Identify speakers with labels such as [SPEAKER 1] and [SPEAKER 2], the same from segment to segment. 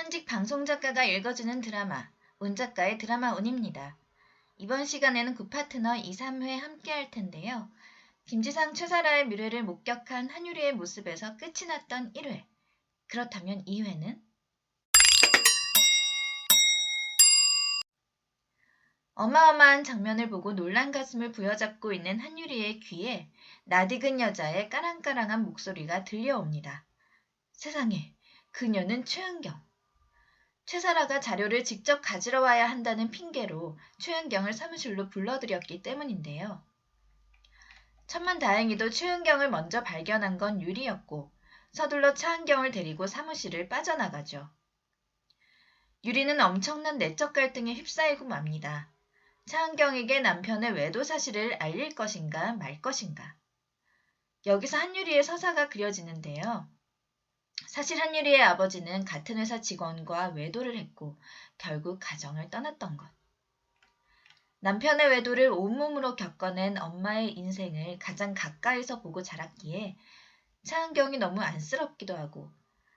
[SPEAKER 1] 현직 방송작가가 읽어주는 드라마, 운작가의 드라마 운입니다. 이번 시간에는 구파트너 2, 3회 함께 할 텐데요. 김지상, 최사라의 미래를 목격한 한유리의 모습에서 끝이 났던 1회. 그렇다면 2회는? 어마어마한 장면을 보고 놀란 가슴을 부여잡고 있는 한유리의 귀에 낯익은 여자의 까랑까랑한 목소리가 들려옵니다. 세상에, 그녀는 최은경. 최사라가 자료를 직접 가지러 와야 한다는 핑계로 최은경을 사무실로 불러들였기 때문인데요. 천만다행히도 최은경을 먼저 발견한 건 유리였고 서둘러 차은경을 데리고 사무실을 빠져나가죠. 유리는 엄청난 내적 갈등에 휩싸이고 맙니다. 차은경에게 남편의 외도 사실을 알릴 것인가 말 것인가. 여기서 한유리의 서사가 그려지는데요. 사실 한유리의 아버지는 같은 회사 직원과 외도를 했고 결국 가정을 떠났던 것. 남편의 외도를 온몸으로 겪어낸 엄마의 인생을 가장 가까이서 보고 자랐기에 차은경이 너무 안쓰럽기도 하고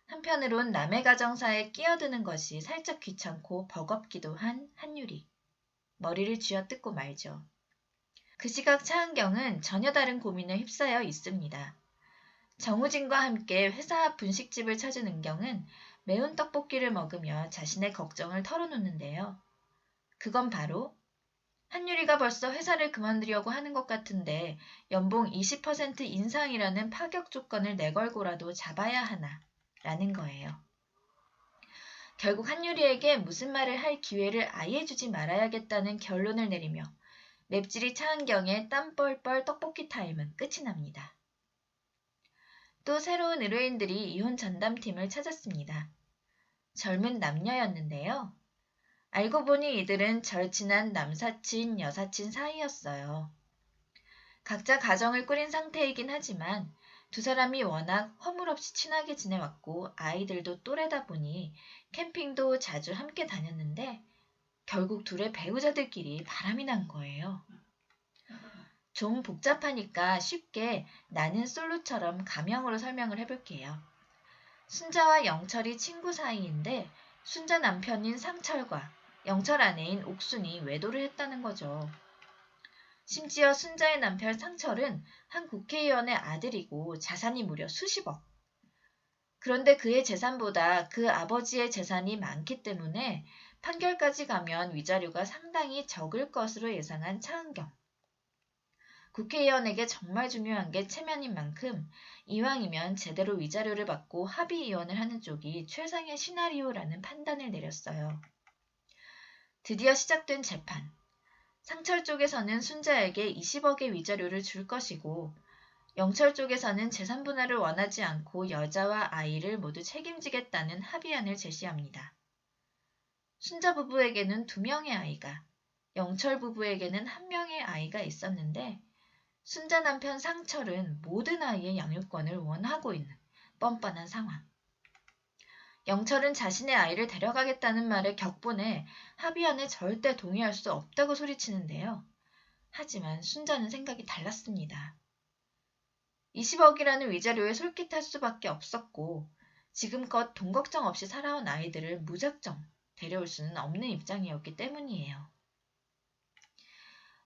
[SPEAKER 1] 한편으론 남의 가정사에 끼어드는 것이 살짝 귀찮고 버겁기도 한 한유리. 머리를 쥐어뜯고 말죠. 그 시각 차은경은 전혀 다른 고민에 휩싸여 있습니다. 정우진과 함께 회사 앞 분식집을 찾은 은경은 매운 떡볶이를 먹으며 자신의 걱정을 털어놓는데요. 그건 바로 한유리가 벌써 회사를 그만두려고 하는 것 같은데 연봉 20% 인상이라는 파격 조건을 내걸고라도 잡아야 하나 라는 거예요. 결국 한유리에게 무슨 말을 할 기회를 아예 주지 말아야겠다는 결론을 내리며 맵찔이 차은경의 땀 뻘뻘 떡볶이 타임은 끝이 납니다. 또 새로운 의뢰인들이 이혼 전담팀을 찾았습니다. 젊은 남녀였는데요. 알고 보니 이들은 절친한 남사친, 여사친 사이였어요. 각자 가정을 꾸린 상태이긴 하지만 두 사람이 워낙 허물없이 친하게 지내왔고 아이들도 또래다 보니 캠핑도 자주 함께 다녔는데 결국 둘의 배우자들끼리 바람이 난 거예요. 좀 복잡하니까 쉽게 나는 솔로처럼 가명으로 설명을 해볼게요. 순자와 영철이 친구 사이인데 순자 남편인 상철과 영철 아내인 옥순이 외도를 했다는 거죠. 심지어 순자의 남편 상철은 한 국회의원의 아들이고 자산이 무려 수십억. 그런데 그의 재산보다 그 아버지의 재산이 많기 때문에 판결까지 가면 위자료가 상당히 적을 것으로 예상한 차은경. 국회의원에게 정말 중요한 게 체면인 만큼 이왕이면 제대로 위자료를 받고 합의이혼을 하는 쪽이 최상의 시나리오라는 판단을 내렸어요. 드디어 시작된 재판. 상철 쪽에서는 순자에게 20억의 위자료를 줄 것이고 영철 쪽에서는 재산 분할을 원하지 않고 여자와 아이를 모두 책임지겠다는 합의안을 제시합니다. 순자 부부에게는 2명의 아이가, 영철 부부에게는 1명의 아이가 있었는데 순자 남편 상철은 모든 아이의 양육권을 원하고 있는 뻔뻔한 상황. 영철은 자신의 아이를 데려가겠다는 말에 격분해 합의안에 절대 동의할 수 없다고 소리치는데요. 하지만 순자는 생각이 달랐습니다. 20억이라는 위자료에 솔깃할 수밖에 없었고 지금껏 돈 걱정 없이 살아온 아이들을 무작정 데려올 수는 없는 입장이었기 때문이에요.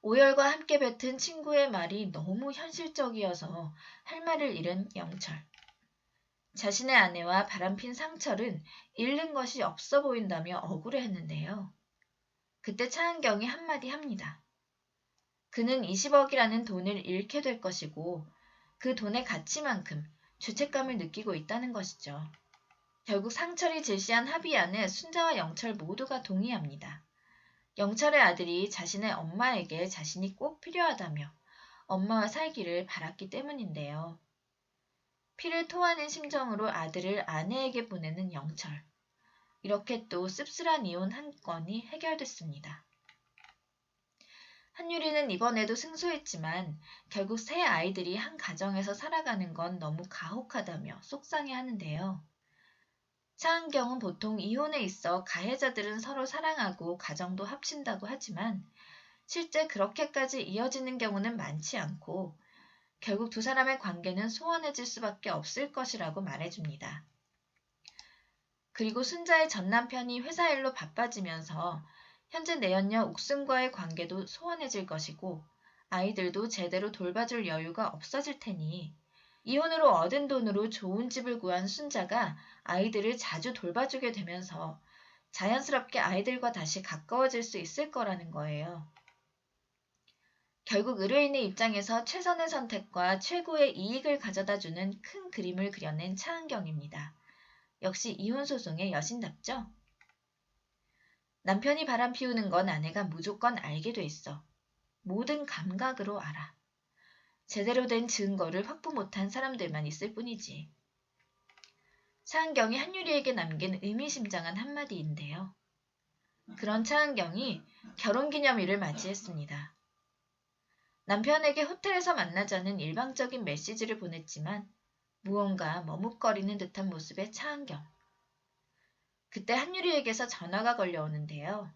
[SPEAKER 1] 오열과 함께 뱉은 친구의 말이 너무 현실적이어서 할 말을 잃은 영철. 자신의 아내와 바람핀 상철은 잃는 것이 없어 보인다며 억울해했는데요. 그때 차은경이 한마디 합니다. 그는 20억이라는 돈을 잃게 될 것이고 그 돈의 가치만큼 죄책감을 느끼고 있다는 것이죠. 결국 상철이 제시한 합의안에 순자와 영철 모두가 동의합니다. 영철의 아들이 자신의 엄마에게 자신이 꼭 필요하다며 엄마와 살기를 바랐기 때문인데요. 피를 토하는 심정으로 아들을 아내에게 보내는 영철. 이렇게 또 씁쓸한 이혼 한 건이 해결됐습니다. 한유리는 이번에도 승소했지만 결국 세 아이들이 한 가정에서 살아가는 건 너무 가혹하다며 속상해하는데요. 차은경은 보통 이혼에 있어 가해자들은 서로 사랑하고 가정도 합친다고 하지만 실제 그렇게까지 이어지는 경우는 많지 않고 결국 두 사람의 관계는 소원해질 수밖에 없을 것이라고 말해줍니다. 그리고 순자의 전 남편이 회사 일로 바빠지면서 현재 내연녀 옥순과의 관계도 소원해질 것이고 아이들도 제대로 돌봐줄 여유가 없어질 테니 이혼으로 얻은 돈으로 좋은 집을 구한 순자가 아이들을 자주 돌봐주게 되면서 자연스럽게 아이들과 다시 가까워질 수 있을 거라는 거예요. 결국 의뢰인의 입장에서 최선의 선택과 최고의 이익을 가져다주는 큰 그림을 그려낸 차은경입니다. 역시 이혼소송의 여신답죠? 남편이 바람 피우는 건 아내가 무조건 알게 돼 있어. 모든 감각으로 알아. 제대로 된 증거를 확보 못한 사람들만 있을 뿐이지. 차은경이 한유리에게 남긴 의미심장한 한마디인데요. 그런 차은경이 결혼기념일을 맞이했습니다. 남편에게 호텔에서 만나자는 일방적인 메시지를 보냈지만 무언가 머뭇거리는 듯한 모습의 차은경. 그때 한유리에게서 전화가 걸려오는데요.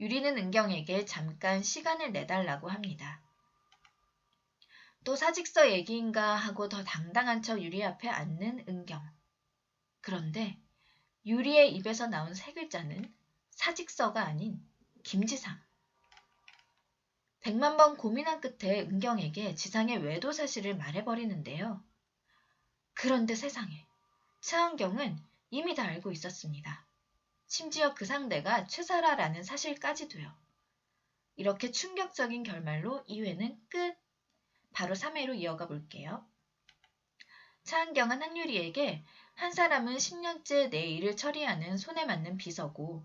[SPEAKER 1] 유리는 은경에게 잠깐 시간을 내달라고 합니다. 또 사직서 얘기인가 하고 더 당당한 척 유리 앞에 앉는 은경. 그런데 유리의 입에서 나온 세 글자는 사직서가 아닌 김지상. 100만 번 고민한 끝에 은경에게 지상의 외도 사실을 말해버리는데요. 그런데 세상에 차은경은 이미 다 알고 있었습니다. 심지어 그 상대가 최사라라는 사실까지도요. 이렇게 충격적인 결말로 2회는 끝! 바로 3회로 이어가 볼게요. 차은경은 한유리에게 한 사람은 10년째 내 일을 처리하는 손에 맞는 비서고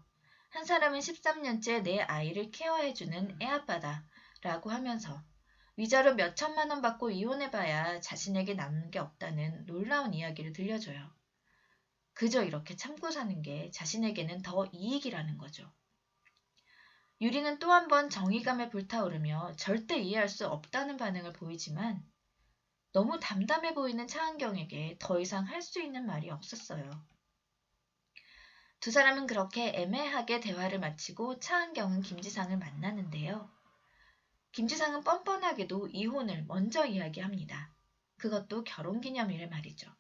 [SPEAKER 1] 한 사람은 13년째 내 아이를 케어해주는 애아빠다 라고 하면서 위자료 몇 천만 원 받고 이혼해봐야 자신에게 남는 게 없다는 놀라운 이야기를 들려줘요. 그저 이렇게 참고 사는 게 자신에게는 더 이익이라는 거죠. 유리는 또 한 번 정의감에 불타오르며 절대 이해할 수 없다는 반응을 보이지만 너무 담담해 보이는 차은경에게 더 이상 할 수 있는 말이 없었어요. 두 사람은 그렇게 애매하게 대화를 마치고 차은경은 김지상을 만나는데요. 김지상은 뻔뻔하게도 이혼을 먼저 이야기합니다. 그것도 결혼기념일에 말이죠.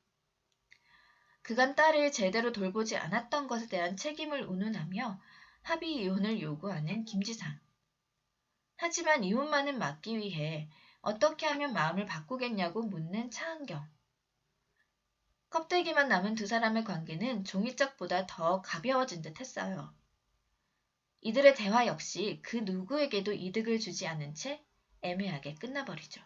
[SPEAKER 1] 그간 딸을 제대로 돌보지 않았던 것에 대한 책임을 운운하며 합의 이혼을 요구하는 김지상. 하지만 이혼만은 막기 위해 어떻게 하면 마음을 바꾸겠냐고 묻는 차은경. 껍데기만 남은 두 사람의 관계는 종이짝보다 더 가벼워진 듯 했어요. 이들의 대화 역시 그 누구에게도 이득을 주지 않은 채 애매하게 끝나버리죠.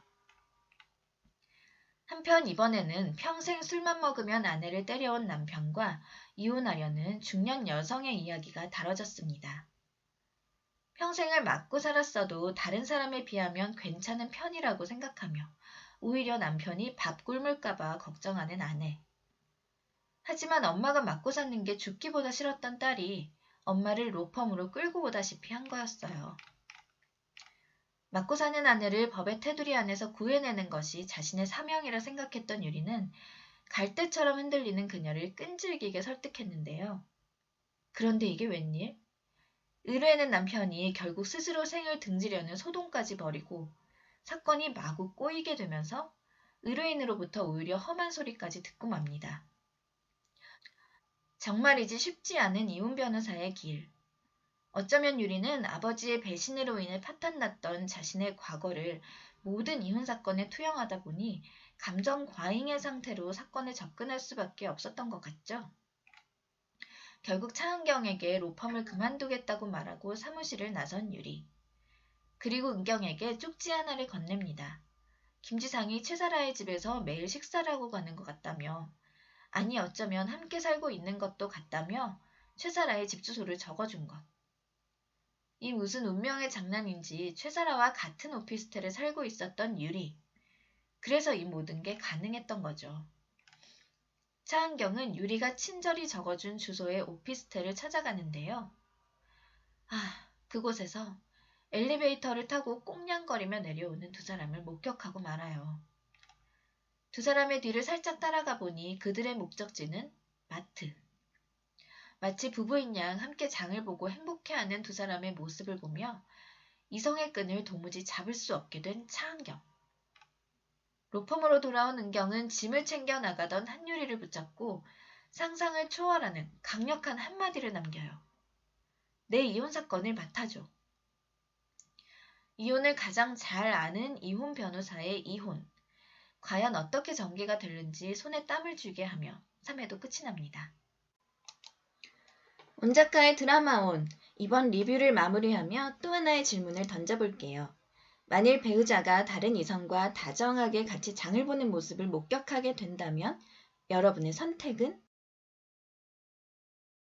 [SPEAKER 1] 한편 이번에는 평생 술만 먹으면 아내를 때려온 남편과 이혼하려는 중년 여성의 이야기가 다뤄졌습니다. 평생을 맞고 살았어도 다른 사람에 비하면 괜찮은 편이라고 생각하며 오히려 남편이 밥 굶을까봐 걱정하는 아내. 하지만 엄마가 맞고 사는 게 죽기보다 싫었던 딸이 엄마를 로펌으로 끌고 오다시피 한 거였어요. 맞고 사는 아내를 법의 테두리 안에서 구해내는 것이 자신의 사명이라 생각했던 유리는 갈대처럼 흔들리는 그녀를 끈질기게 설득했는데요. 그런데 이게 웬일? 의뢰는 남편이 결국 스스로 생을 등지려는 소동까지 벌이고 사건이 마구 꼬이게 되면서 의뢰인으로부터 오히려 험한 소리까지 듣고 맙니다. 정말이지 쉽지 않은 이혼 변호사의 길. 어쩌면 유리는 아버지의 배신으로 인해 파탄났던 자신의 과거를 모든 이혼 사건에 투영하다 보니 감정 과잉의 상태로 사건에 접근할 수밖에 없었던 것 같죠. 결국 차은경에게 로펌을 그만두겠다고 말하고 사무실을 나선 유리. 그리고 은경에게 쪽지 하나를 건넵니다. 김지상이 최사라의 집에서 매일 식사를 하고 가는 것 같다며, 아니 어쩌면 함께 살고 있는 것도 같다며 최사라의 집 주소를 적어준 것. 이 무슨 운명의 장난인지 최사라와 같은 오피스텔에 살고 있었던 유리. 그래서 이 모든 게 가능했던 거죠. 차은경은 유리가 친절히 적어준 주소의 오피스텔을 찾아가는데요. 그곳에서 엘리베이터를 타고 꽁냥거리며 내려오는 두 사람을 목격하고 말아요. 두 사람의 뒤를 살짝 따라가 보니 그들의 목적지는 마트. 마치 부부인 양 함께 장을 보고 행복해하는 두 사람의 모습을 보며 이성의 끈을 도무지 잡을 수 없게 된 차은경. 로펌으로 돌아온 은경은 짐을 챙겨 나가던 한유리를 붙잡고 상상을 초월하는 강력한 한마디를 남겨요. 내 이혼 사건을 맡아줘. 이혼을 가장 잘 아는 이혼 변호사의 이혼. 과연 어떻게 전개가 될는지 손에 땀을 쥐게 하며 3회도 끝이 납니다. 온 작가의 드라마온. 이번 리뷰를 마무리하며 또 하나의 질문을 던져볼게요. 만일 배우자가 다른 이성과 다정하게 같이 장을 보는 모습을 목격하게 된다면 여러분의 선택은?